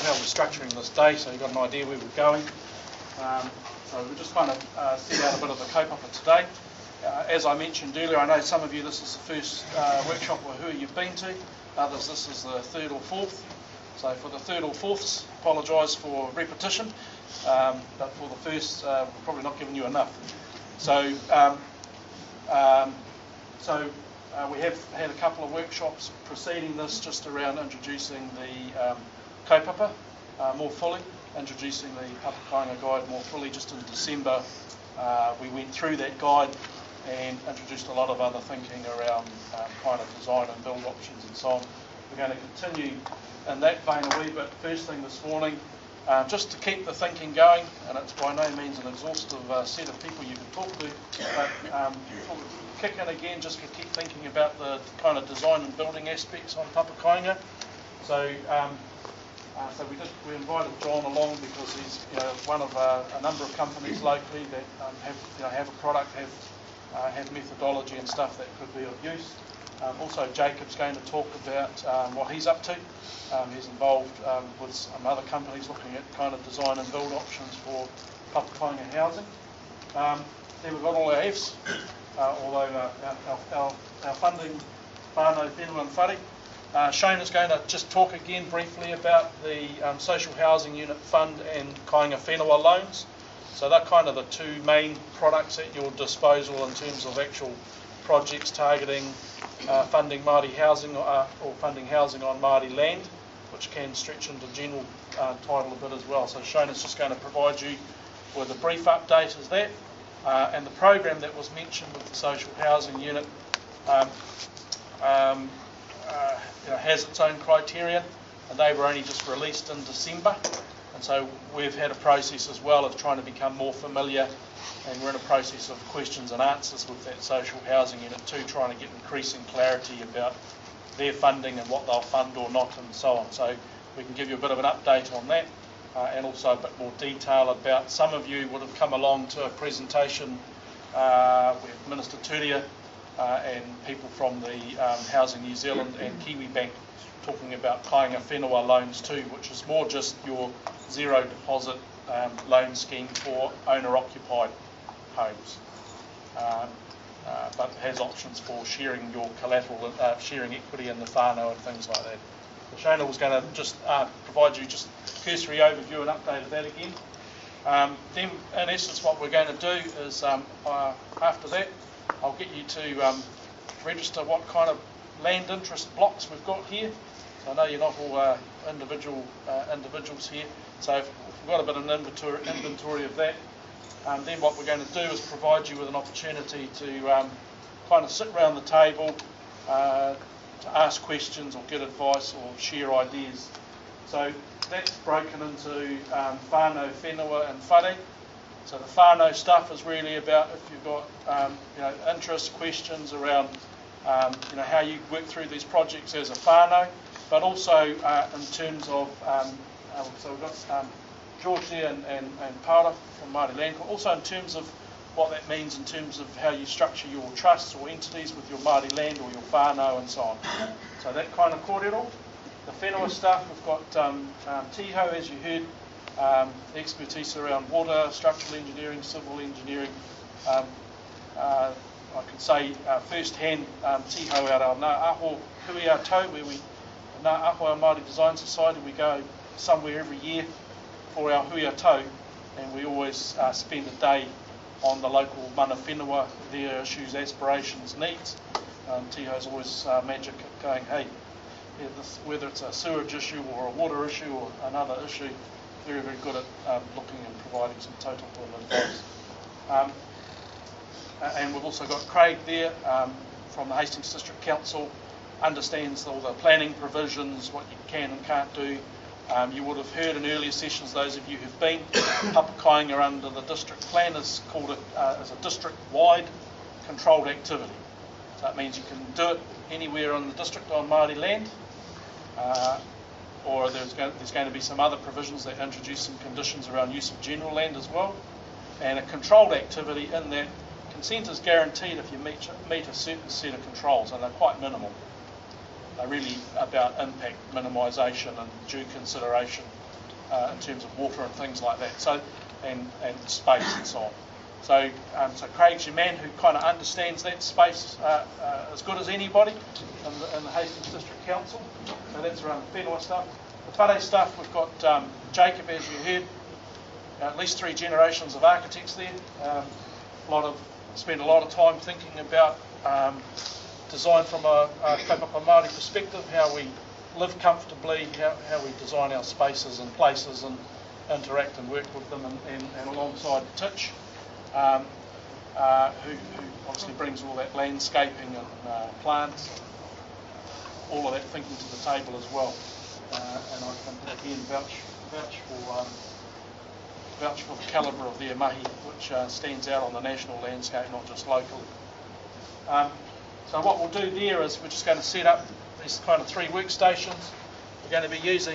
how we're structuring this day, so you've got an idea where we're going. So we're just kind of set out a bit of the kaupapa today. As I mentioned earlier, I know some of you this is the first workshop or who you've been to, others this is the third or fourth. So for the third or fourths, apologise for repetition, but for the first, we're probably not giving you enough. So, we have had a couple of workshops preceding this, just around introducing the kaupapa more fully, introducing the Papakainga guide more fully. Just in December, we went through that guide and introduced a lot of other thinking around kind of design and build options and so on. We're going to continue in that vein a wee bit. First thing this morning, just to keep the thinking going, and it's by no means an exhaustive set of people you can talk to, but kick in again just to keep thinking about the kind of design and building aspects on Papakainga. So, we invited John along because he's one of a number of companies locally that have a product, have methodology and stuff that could be of use. Also, Jacob's going to talk about what he's up to. He's involved with some other companies looking at kind of design and build options for Papakainga housing. Then we've got all our Fs, although our funding, whānau, whenua and whare. Shona's going to just talk again briefly about the Social Housing Unit Fund and Kainga Whenua loans. So they're kind of the two main products at your disposal in terms of actual projects targeting funding Māori housing or funding housing on Māori land, which can stretch into general title a bit as well. So Shona's just going to provide you with a brief update as that. And the program that was mentioned with the Social Housing Unit has its own criteria, and they were only just released in December. And so we've had a process as well of trying to become more familiar, and we're in a process of questions and answers with that Social Housing Unit too, trying to get increasing clarity about their funding and what they'll fund or not and so on. So we can give you a bit of an update on that, and also a bit more detail about, some of you would have come along to a presentation with Minister Turia and people from the Housing New Zealand and Kiwi Bank talking about Kainga Whenua loans too, which is more just your zero deposit loan scheme for owner-occupied homes, but has options for sharing your collateral, sharing equity in the whānau and things like that. So Shona was going to just provide you just a cursory overview and update of that again. Then in essence what we're going to do is after that I'll get you to register what kind of land interest blocks we've got here. So I know you're not all individuals here, so we've got a bit of an inventory of that. Then what we're going to do is provide you with an opportunity to kind of sit around the table to ask questions or get advice or share ideas. So that's broken into whānau, whenua and whare. So the whānau stuff is really about if you've got interest, questions around how you work through these projects as a whānau, but also in terms of, so we've got George there and Paula from Māori Land Court, also in terms of what that means in terms of how you structure your trusts or entities with your Māori land or your whānau and so on. So that kind of kōrero. The whenua stuff, we've got Tiho, as you heard, expertise around water, structural engineering, civil engineering. I can say first-hand Tiho out our Ngā Aho Hui a Tau, where we, Ngā Aho our Māori Design Society, we go somewhere every year for our Hui a Tau, and we always spend a day on the local mana whenua, their issues, aspirations, needs. Tiho's always magic at going, hey, whether it's a sewerage issue or a water issue or another issue, very, very good at looking and providing some total advice. And we've also got Craig there from the Hastings District Council, understands all the planning provisions, what you can and can't do. You would have heard in earlier sessions, those of you who've been, Papakainga under the district plan is called as a district-wide controlled activity. So that means you can do it anywhere in the district on Māori land, or there's going to be some other provisions that introduce some conditions around use of general land as well. And a controlled activity in that consent is guaranteed if you meet a certain set of controls, and they're quite minimal. They're really about impact minimisation and due consideration in terms of water and things like that. So and space and so on. So so Craig's your man who kind of understands that space as good as anybody in the Hastings District Council. So that's around the whenua stuff. The whare stuff, we've got Jacob, as you heard, at least 3 generations of architects there. Spent a lot of time thinking about design from a kaupapa Māori perspective, how we live comfortably, how we design our spaces and places and interact and work with them, and alongside Titch, who obviously brings all that landscaping and plants, all of that thinking to the table as well. And I can again vouch for the calibre of their mahi, which stands out on the national landscape, not just locally. So what we'll do there is we're just going to set up these kind of 3 workstations. We're going to be using